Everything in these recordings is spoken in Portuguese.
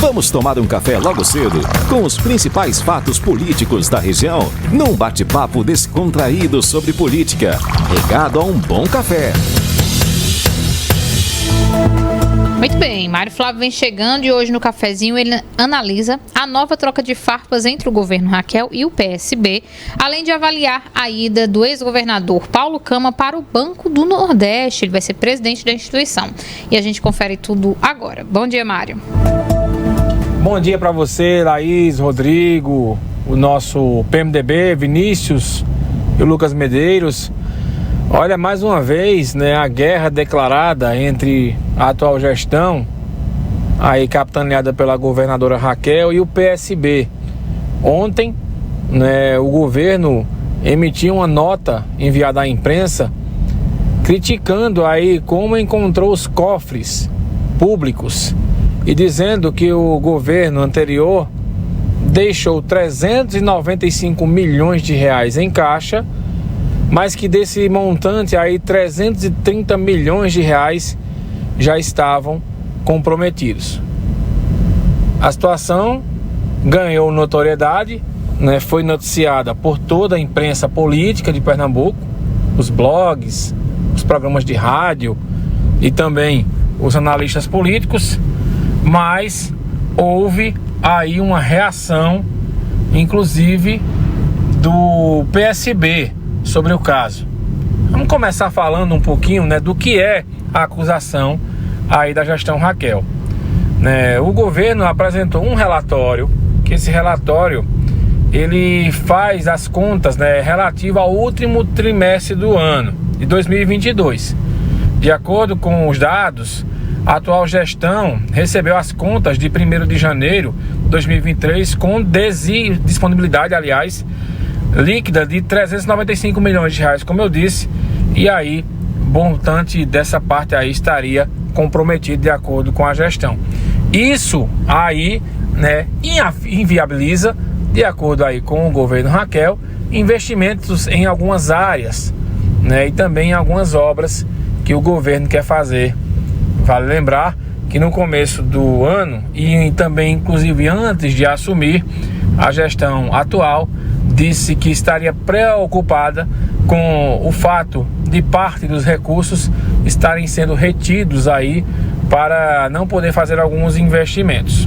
Vamos tomar um café logo cedo com os principais fatos políticos da região, num bate-papo descontraído sobre política, regado a um bom café. Muito bem, Mário Flávio vem chegando e hoje no cafezinho ele analisa a nova troca de farpas entre o governo Raquel e o PSB, além de avaliar a ida do ex-governador Paulo Câmara para o Banco do Nordeste. Ele vai ser presidente da instituição. E a gente confere tudo agora. Bom dia, Mário. Bom dia para você, Laís, Rodrigo, o nosso PMDB, Vinícius e o Lucas Medeiros. Olha, mais uma vez, né, a guerra declarada entre a atual gestão, aí capitaneada pela governadora Raquel, e o PSB. Ontem, né, o governo emitiu uma nota enviada à imprensa criticando aí como encontrou os cofres públicos e dizendo que o governo anterior deixou 395 milhões de reais em caixa, mas que desse montante aí 330 milhões de reais já estavam comprometidos. A situação ganhou notoriedade, né, foi noticiada por toda a imprensa política de Pernambuco, os blogs, os programas de rádio e também os analistas políticos, mas houve aí uma reação, inclusive do PSB, sobre o caso. Vamos começar falando um pouquinho, né, do que é a acusação aí da gestão Raquel. O governo apresentou um relatório, que esse relatório ele faz as contas, né, relativo ao último trimestre do ano de 2022. De acordo com os dados, a atual gestão recebeu as contas de 1º de janeiro de 2023 com disponibilidade, aliás, líquida de 395 milhões de reais, como eu disse, e aí montante dessa parte aí estaria comprometido de acordo com a gestão. Isso aí, né, inviabiliza, de acordo aí com o governo Raquel, investimentos em algumas áreas, né, e também em algumas obras que o governo quer fazer. Vale lembrar que no começo do ano e também inclusive antes de assumir, a gestão atual disse que estaria preocupada com o fato de parte dos recursos estarem sendo retidos aí para não poder fazer alguns investimentos.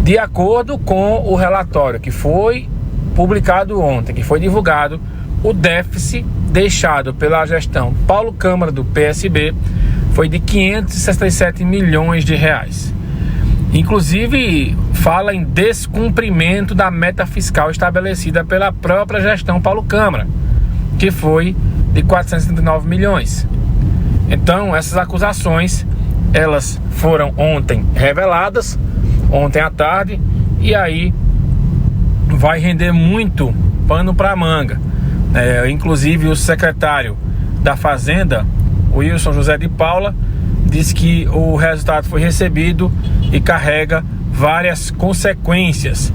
De acordo com o relatório que foi publicado ontem, que foi divulgado, o déficit deixado pela gestão Paulo Câmara do PSB foi de 567 milhões de reais. Inclusive, fala em descumprimento da meta fiscal estabelecida pela própria gestão Paulo Câmara, que foi de 479 milhões. Então, essas acusações, elas foram ontem reveladas, ontem à tarde, e aí vai render muito pano para manga. Inclusive, o secretário da Fazenda, Wilson José de Paula, diz que o resultado foi recebido e carrega várias consequências.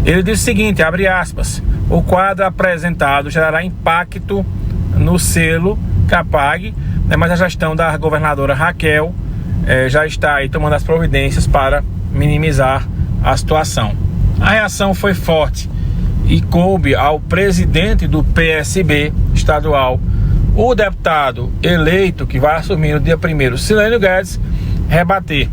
Ele diz o seguinte, abre aspas, o quadro apresentado gerará impacto no selo CAPAG, mas a gestão da governadora Raquel já está aí tomando as providências para minimizar a situação. A reação foi forte e coube ao presidente do PSB estadual, o deputado eleito que vai assumir no dia 1º, Silênio Guedes, rebater.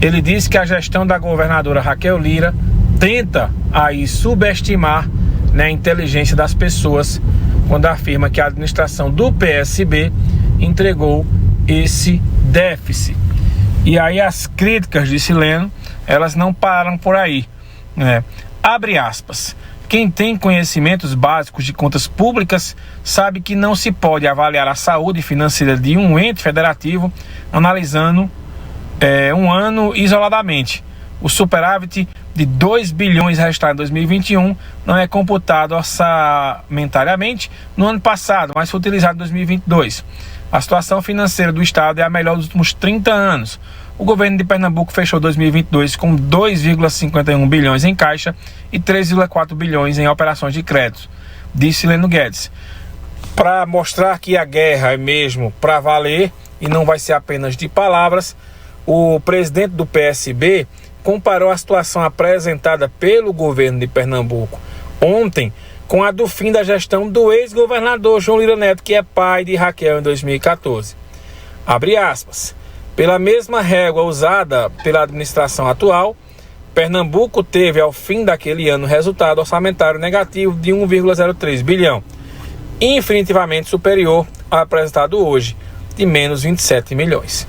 Ele disse que a gestão da governadora Raquel Lira tenta aí subestimar, né, a inteligência das pessoas quando afirma que a administração do PSB entregou esse déficit. E aí as críticas de Silênio, elas não param por aí, né? Abre aspas. Quem tem conhecimentos básicos de contas públicas sabe que não se pode avaliar a saúde financeira de um ente federativo analisando um ano isoladamente. O superávit de 2 bilhões registrado em 2021 não é computado orçamentariamente no ano passado, mas foi utilizado em 2022. A situação financeira do Estado é a melhor dos últimos 30 anos. O governo de Pernambuco fechou 2022 com 2,51 bilhões em caixa e 3,4 bilhões em operações de crédito, disse Silênio Guedes. Para mostrar que a guerra é mesmo para valer e não vai ser apenas de palavras, o presidente do PSB comparou a situação apresentada pelo governo de Pernambuco ontem com a do fim da gestão do ex-governador João Lira Neto, que é pai de Raquel em 2014. Abre aspas. Pela mesma régua usada pela administração atual, Pernambuco teve ao fim daquele ano resultado orçamentário negativo de 1,03 bilhão, infinitivamente superior ao apresentado hoje, de menos 27 milhões.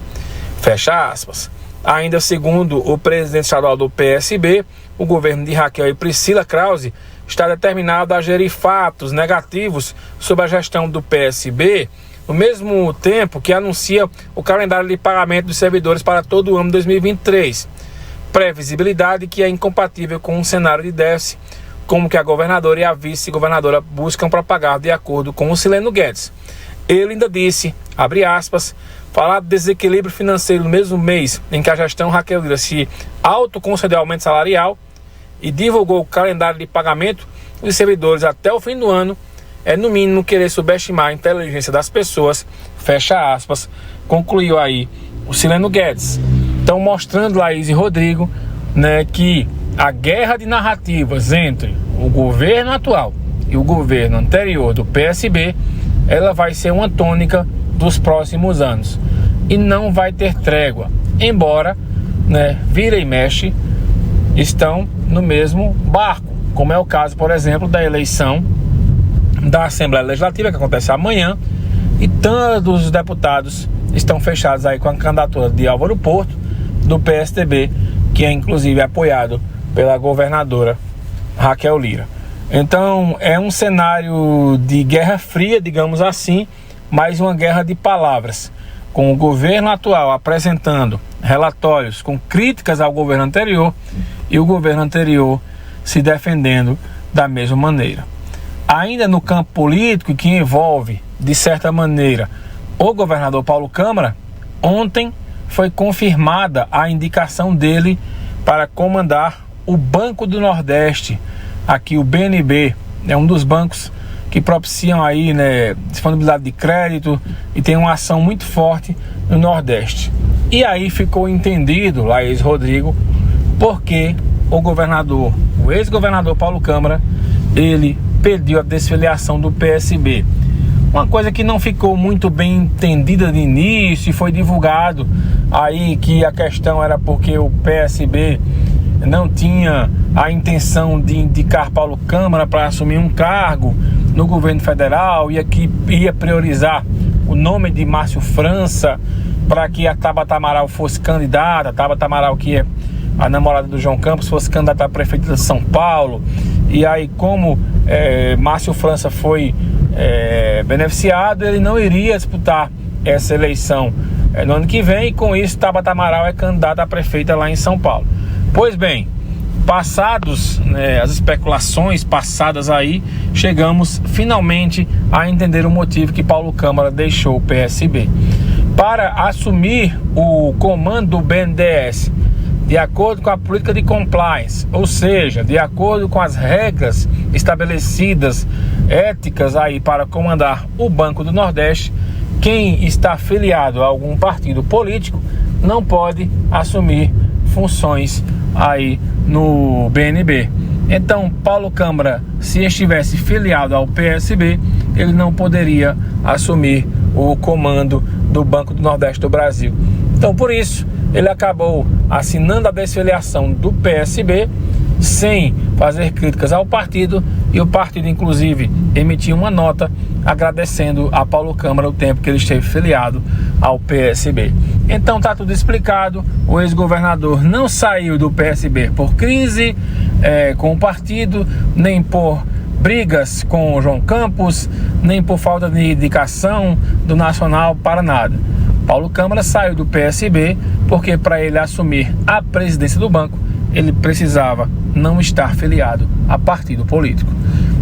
Fecha aspas. Ainda segundo o presidente estadual do PSB, o governo de Raquel e Priscila Krause está determinado a gerir fatos negativos sobre a gestão do PSB, no mesmo tempo que anuncia o calendário de pagamento dos servidores para todo o ano de 2023. Previsibilidade que é incompatível com um cenário de déficit, como que a governadora e a vice-governadora buscam propagar de acordo com o Sileno Guedes. Ele ainda disse, abre aspas, falar de desequilíbrio financeiro no mesmo mês em que a gestão Raquel Lira se autoconcedeu aumento salarial e divulgou o calendário de pagamento dos servidores até o fim do ano, é no mínimo querer subestimar a inteligência das pessoas, fecha aspas, concluiu aí o Sileno Guedes. Então mostrando, Laís e Rodrigo, né, que a guerra de narrativas entre o governo atual e o governo anterior do PSB, ela vai ser uma tônica dos próximos anos e não vai ter trégua, embora, né, vira e mexe estão no mesmo barco, como é o caso, por exemplo, da eleição da Assembleia Legislativa, que acontece amanhã, e todos os deputados estão fechados aí com a candidatura de Álvaro Porto, do PSDB, que é inclusive apoiado pela governadora Raquel Lira. Então é um cenário de guerra fria, digamos assim, mas uma guerra de palavras, com o governo atual apresentando relatórios com críticas ao governo anterior e o governo anterior se defendendo da mesma maneira. Ainda no campo político, que envolve, de certa maneira, o governador Paulo Câmara, ontem foi confirmada a indicação dele para comandar o Banco do Nordeste. Aqui o BNB é um dos bancos que propiciam aí, né, disponibilidade de crédito e tem uma ação muito forte no Nordeste. E aí ficou entendido, Laís Rodrigo, porque o ex-governador Paulo Câmara, ele pediu a desfiliação do PSB. Uma coisa que não ficou muito bem entendida de início, e foi divulgado aí que a questão era porque o PSB não tinha a intenção de indicar Paulo Câmara para assumir um cargo no governo federal, e que ia priorizar o nome de Márcio França para que a Tabata Amaral fosse candidata, a Tabata Amaral, que é a namorada do João Campos, fosse candidata a prefeita de São Paulo. E aí, como Márcio França foi beneficiado, ele não iria disputar essa eleição no ano que vem, e com isso Tabata Amaral é candidata a prefeita lá em São Paulo. Pois bem, passados as especulações passadas aí, chegamos finalmente a entender o motivo que Paulo Câmara deixou o PSB. Para assumir o comando do BNDES, de acordo com a política de compliance, ou seja, de acordo com as regras estabelecidas, éticas aí para comandar o Banco do Nordeste, quem está afiliado a algum partido político não pode assumir funções aí no BNB. Então, Paulo Câmara, se estivesse filiado ao PSB, ele não poderia assumir o comando do Banco do Nordeste do Brasil. Então, por isso, ele acabou assinando a desfiliação do PSB sem fazer críticas ao partido, e o partido, inclusive, emitiu uma nota agradecendo a Paulo Câmara o tempo que ele esteve filiado ao PSB. Então tá tudo explicado. O ex-governador não saiu do PSB por crise com o partido, nem por brigas com o João Campos, nem por falta de indicação do Nacional, para nada. Paulo Câmara saiu do PSB porque, para ele assumir a presidência do banco, ele precisava não estar filiado a partido político.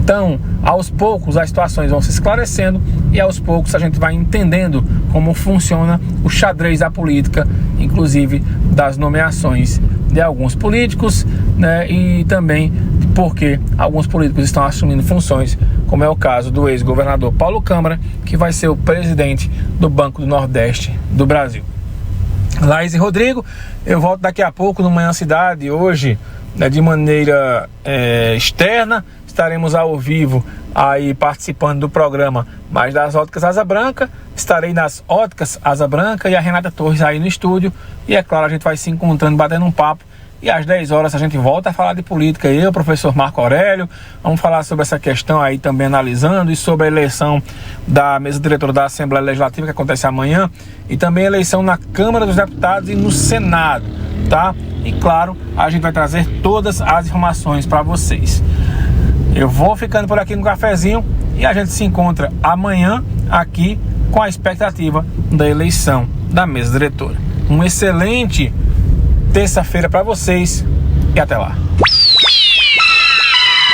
Então, aos poucos as situações vão se esclarecendo, e aos poucos a gente vai entendendo como funciona o xadrez da política, inclusive das nomeações de alguns políticos, né, e também porque alguns políticos estão assumindo funções, como é o caso do ex-governador Paulo Câmara, que vai ser o presidente do Banco do Nordeste do Brasil. Laís e Rodrigo. Eu volto daqui a pouco no Manhã Cidade, hoje, né, de maneira externa. Estaremos ao vivo aí participando do programa Mais das Óticas Asa Branca. Estarei nas Óticas Asa Branca e a Renata Torres aí no estúdio. E é claro, a gente vai se encontrando, batendo um papo. E às 10 horas a gente volta a falar de política. Eu, o professor Marco Aurélio, vamos falar sobre essa questão aí também, analisando, e sobre a eleição da mesa diretora da Assembleia Legislativa, que acontece amanhã, e também a eleição na Câmara dos Deputados e no Senado, tá? E claro, a gente vai trazer todas as informações para vocês. Eu vou ficando por aqui no cafezinho e a gente se encontra amanhã aqui com a expectativa da eleição da mesa diretora. Um excelente terça-feira para vocês e até lá.